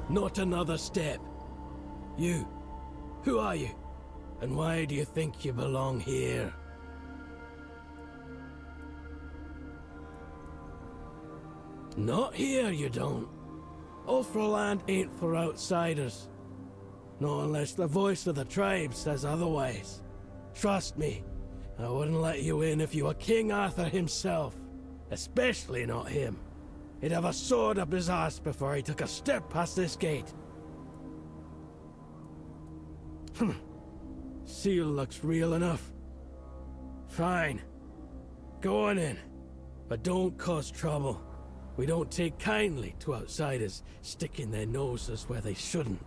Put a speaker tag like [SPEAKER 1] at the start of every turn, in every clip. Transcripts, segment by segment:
[SPEAKER 1] Not another step. You. Who are you? And why do you think you belong here? Not here, you don't. Ulfraland ain't for outsiders. Not unless the voice of the tribe says otherwise. Trust me, I wouldn't let you in if you were King Arthur himself. Especially not him. He'd have a sword up his arse before he took a step past this gate. Seal looks real enough. Fine. Go on in. But don't cause trouble. We don't take kindly to outsiders sticking their noses where they shouldn't.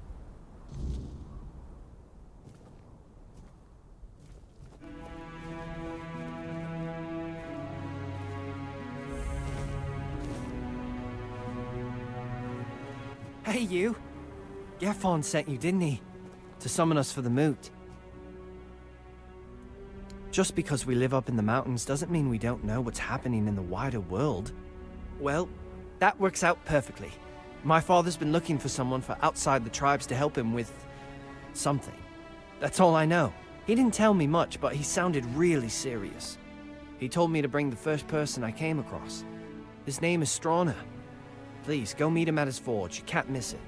[SPEAKER 2] Hey, you! Gefon sent you, didn't he? To summon us for the moot. Just because we live up in the mountains doesn't mean we don't know what's happening in the wider world. Well, that works out perfectly. My father's been looking for someone for outside the tribes to help him with something. That's all I know. He didn't tell me much, but he sounded really serious. He told me to bring the first person I came across. His name is Strana. Please, go meet him at his forge. You can't miss it.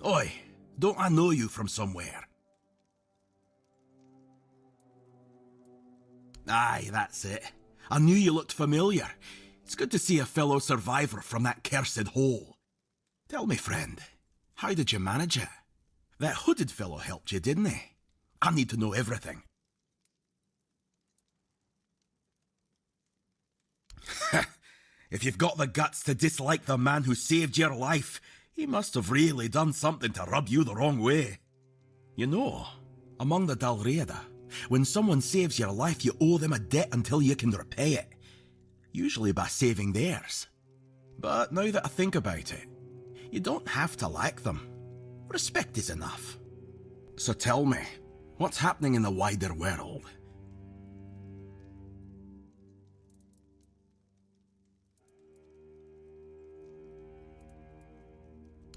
[SPEAKER 3] Oi, don't I know you from somewhere? Aye, that's it. I knew you looked familiar. It's good to see a fellow survivor from that cursed hole. Tell me, friend, how did you manage it? That hooded fellow helped you, didn't he? I need to know everything. If you've got the guts to dislike the man who saved your life, he must have really done something to rub you the wrong way. You know, among the Dalriada, when someone saves your life, you owe them a debt until you can repay it. Usually by saving theirs. But now that I think about it, you don't have to like them. Respect is enough. So tell me, what's happening in the wider world?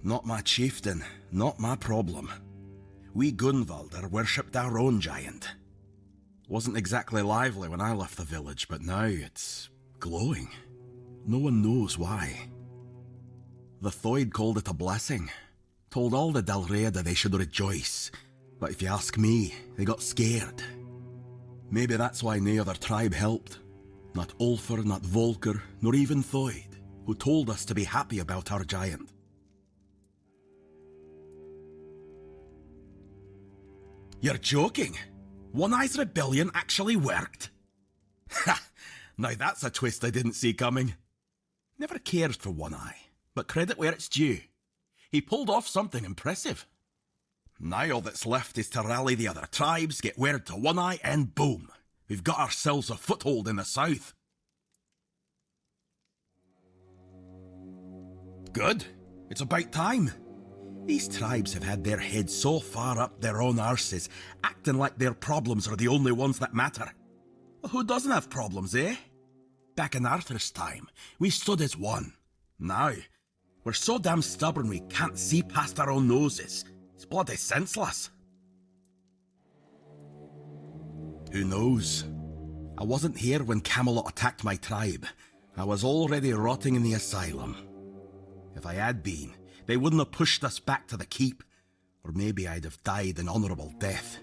[SPEAKER 3] Not my chieftain, not my problem. We Gunvalder worshipped our own giant. Wasn't exactly lively when I left the village, but now it's glowing. No one knows why. The Thoid called it a blessing. Told all the Dalriada they should rejoice. But if you ask me, they got scared. Maybe that's why no other tribe helped. Not Ulfr, not Volker, nor even Thoid, who told us to be happy about our giant. You're joking? One Eye's rebellion actually worked? Ha! Now that's a twist I didn't see coming. Never cared for One Eye, but credit where it's due. He pulled off something impressive. Now all that's left is to rally the other tribes, get word to One Eye, and boom! We've got ourselves a foothold in the south. Good. It's about time. These tribes have had their heads so far up their own arses, acting like their problems are the only ones that matter. Well, who doesn't have problems, eh? Back in Arthur's time, we stood as one. Now, we're so damn stubborn we can't see past our own noses. It's bloody senseless. Who knows? I wasn't here when Camelot attacked my tribe. I was already rotting in the asylum. If I had been, they wouldn't have pushed us back to the keep, or maybe I'd have died an honourable death.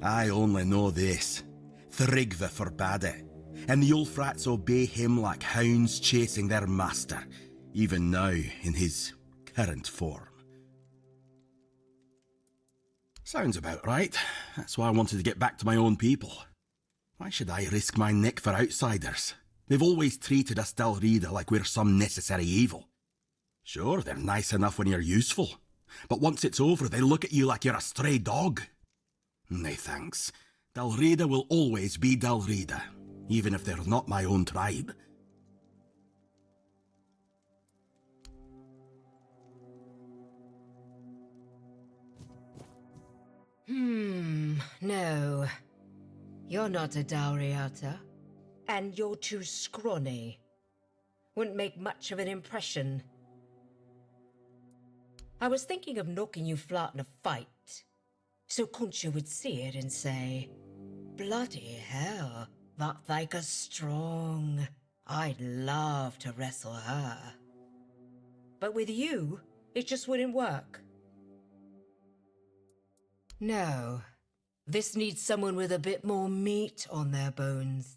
[SPEAKER 3] I only know this. Thrigve forbade it, and the Ulfrats obey him like hounds chasing their master, even now in his current form. Sounds about right. That's why I wanted to get back to my own people. Why should I risk my neck for outsiders? They've always treated us Dalriada like we're some necessary evil. Sure, they're nice enough when you're useful, but once it's over, they look at you like you're a stray dog. Nay, thanks. Dalriada will always be Dalriada, even if they're not my own tribe.
[SPEAKER 4] No. You're not a Dalriata, and you're too scrawny. Wouldn't make much of an impression. I was thinking of knocking you flat in a fight, so Concha would see it and say, "Bloody hell, that Thyka's strong. I'd love to wrestle her." But with you, it just wouldn't work. No, this needs someone with a bit more meat on their bones.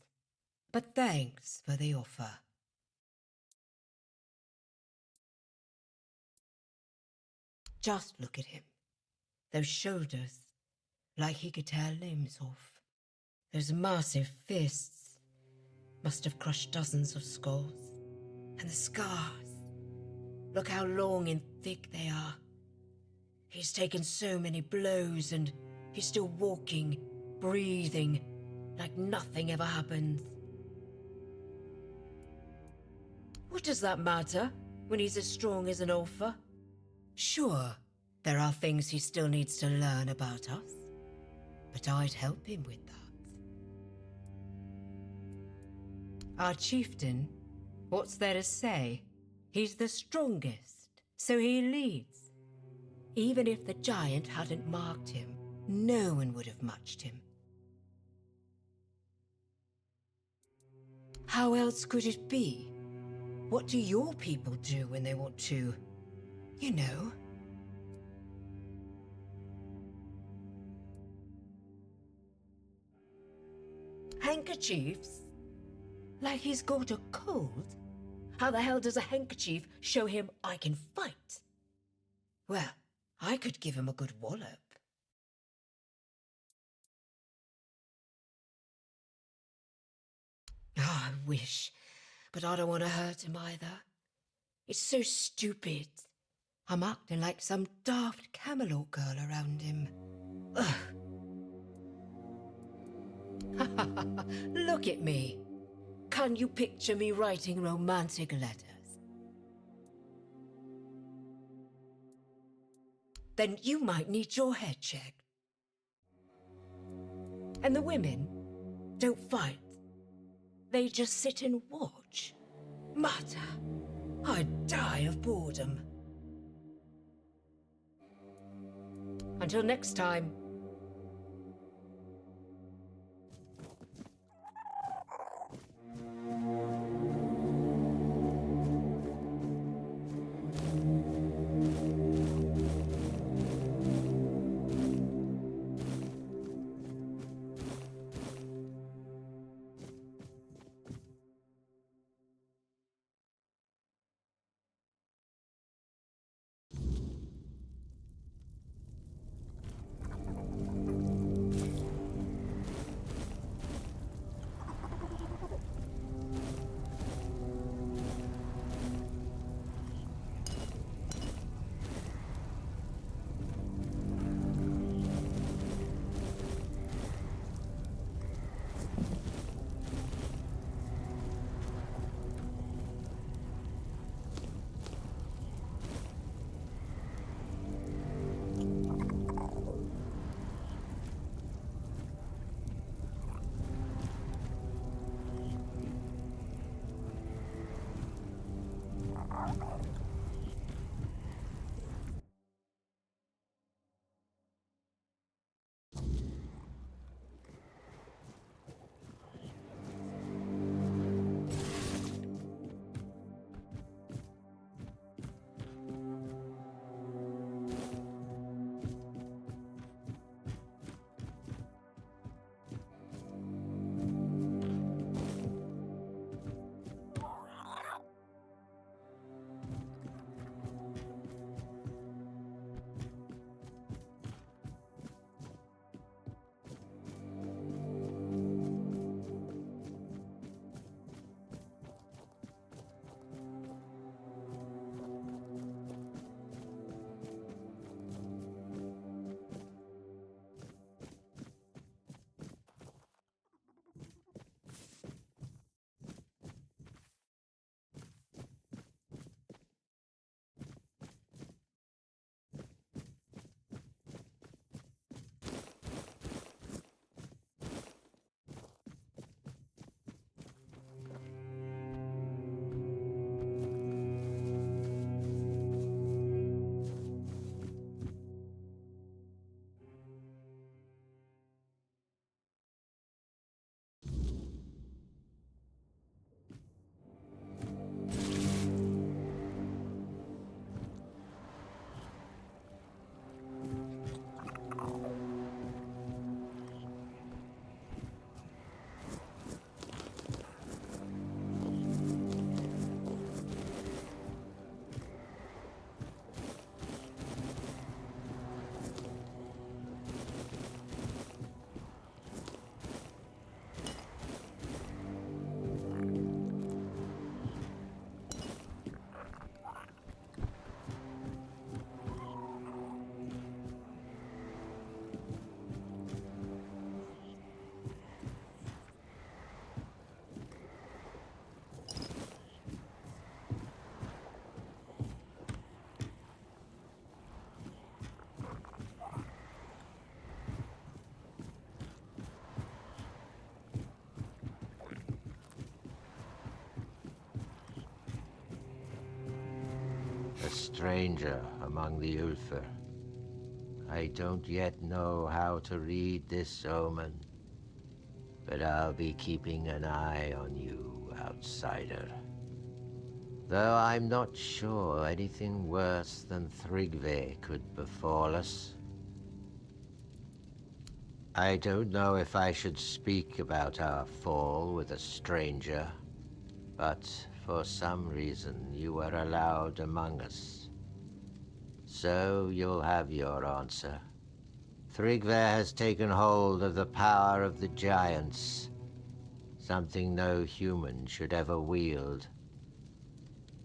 [SPEAKER 4] But thanks for the offer. Just look at him. Those shoulders, like he could tear limbs off. Those massive fists must have crushed dozens of skulls. And the scars. Look how long and thick they are. He's taken so many blows and he's still walking, breathing, like nothing ever happened. What does that matter when he's as strong as an Ulfa? Sure, there are things he still needs to learn about us, but I'd help him with that. Our chieftain, what's there to say? He's the strongest, so he leads. Even if the giant hadn't marked him, no one would have matched him. How else could it be? What do your people do when they want to, you know? Handkerchiefs? Like he's got a cold? How the hell does a handkerchief show him I can fight? Well, I could give him a good wallop. Oh, I wish, but I don't want to hurt him either. It's so stupid. I'm acting like some daft Camelot girl around him. Ugh. Look at me. Can you picture me writing romantic letters? Then you might need your head checked. And the women don't fight. They just sit and watch. Mata, I'd die of boredom. Until next time.
[SPEAKER 5] stranger among the Ulfr. I don't yet know how to read this omen, but I'll be keeping an eye on you, outsider. Though I'm not sure anything worse than Thrigve could befall us. I don't know if I should speak about our fall with a stranger, but for some reason you were allowed among us. So you'll have your answer. Thrigve has taken hold of the power of the giants, something no human should ever wield.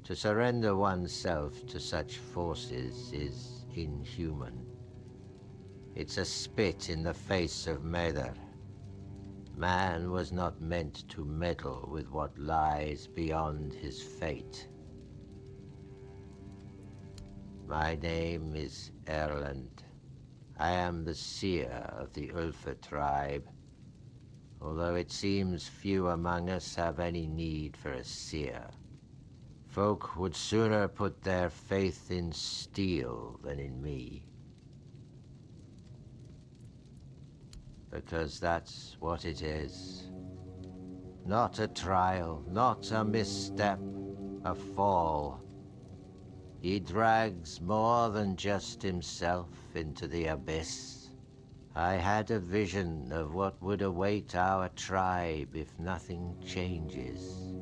[SPEAKER 5] To surrender oneself to such forces is inhuman. It's a spit in the face of Maether. Man was not meant to meddle with what lies beyond his fate. My name is Erland. I am the seer of the Ulfr tribe, although it seems few among us have any need for a seer. Folk would sooner put their faith in steel than in me. Because that's what it is. Not a trial, not a misstep, a fall. He drags more than just himself into the abyss. I had a vision of what would await our tribe if nothing changes.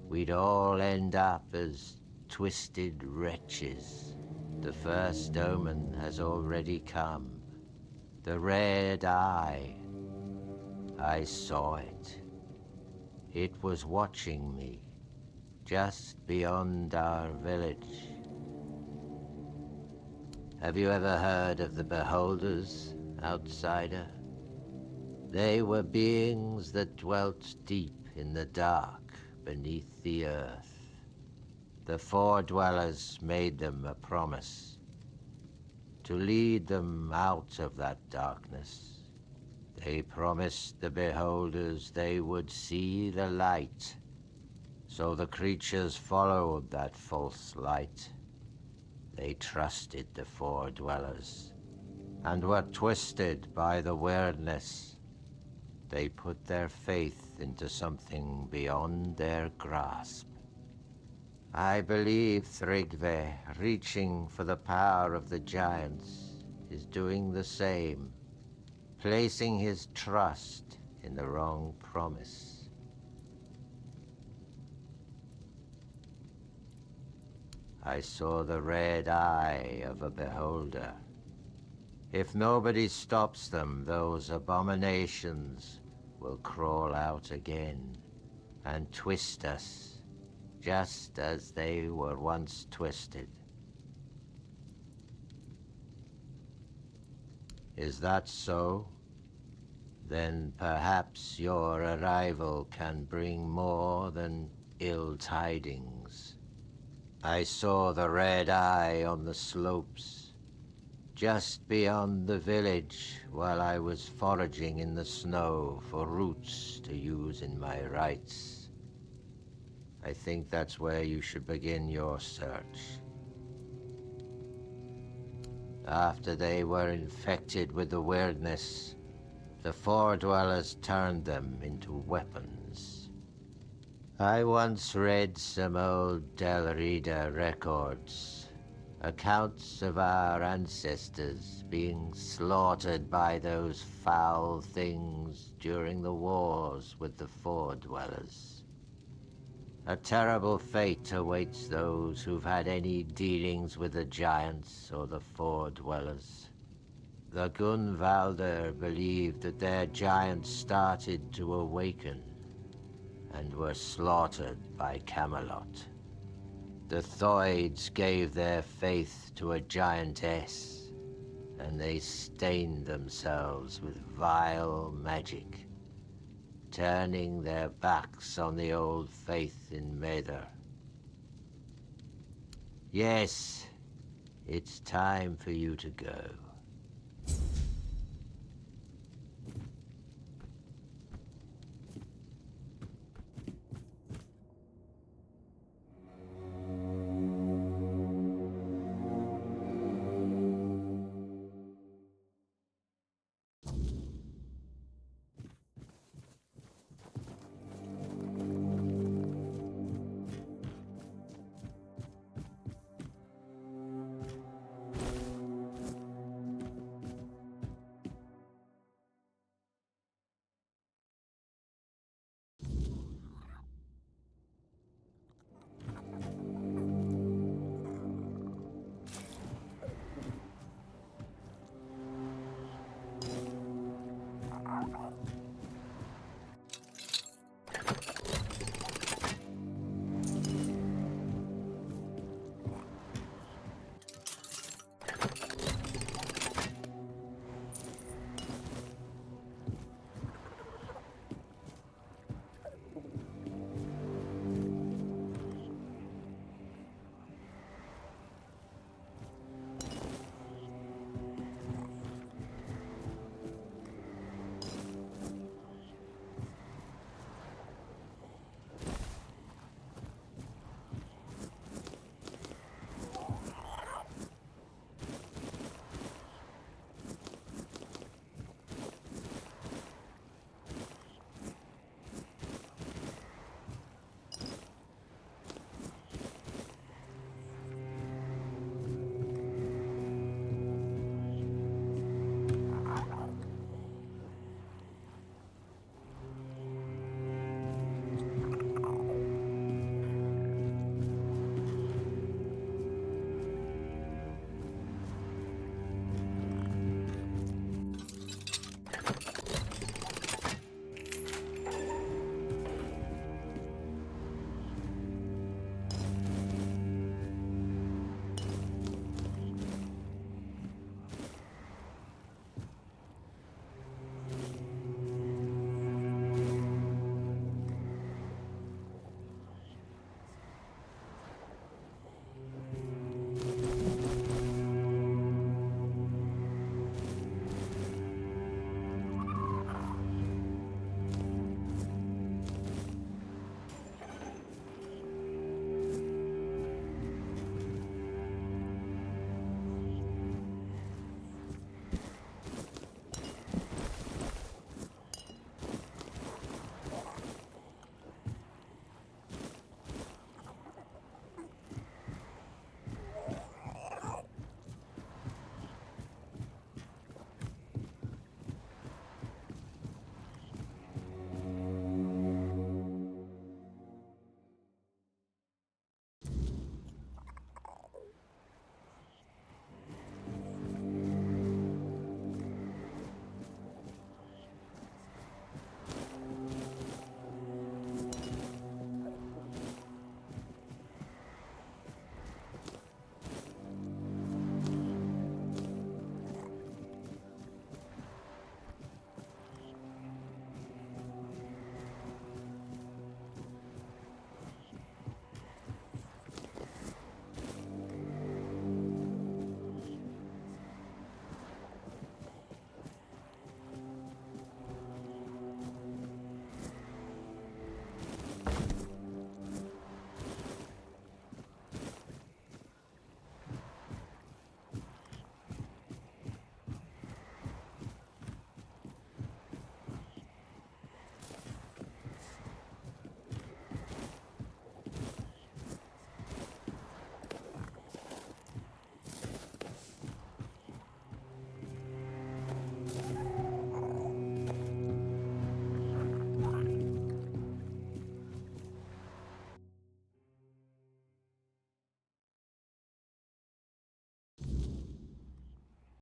[SPEAKER 5] We'd all end up as twisted wretches. The first omen has already come. The red eye. I saw it. It was watching me, just beyond our village. Have you ever heard of the Beholders, outsider? They were beings that dwelt deep in the dark beneath the earth. The Four Dwellers made them a promise to lead them out of that darkness. They promised the Beholders they would see the light, so the creatures followed that false light. They trusted the Four Dwellers, and were twisted by the weirdness. They put their faith into something beyond their grasp. I believe Thrigve, reaching for the power of the giants, is doing the same, placing his trust in the wrong promise. I saw the red eye of a beholder. If nobody stops them, those abominations will crawl out again and twist us, just as they were once twisted. Is that so? Then perhaps your arrival can bring more than ill tidings. I saw the red eye on the slopes, just beyond the village, while I was foraging in the snow for roots to use in my rites. I think that's where you should begin your search. After they were infected with the weirdness, the Four Dwellers turned them into weapons. I once read some old Del Rida records, accounts of our ancestors being slaughtered by those foul things during the wars with the Four Dwellers. A terrible fate awaits those who've had any dealings with the giants or the Four Dwellers. The Gunvalder believed that their giants started to awaken and were slaughtered by Camelot. The Thoids gave their faith to a giantess, and they stained themselves with vile magic, turning their backs on the old faith in Maether. Yes, it's time for you to go.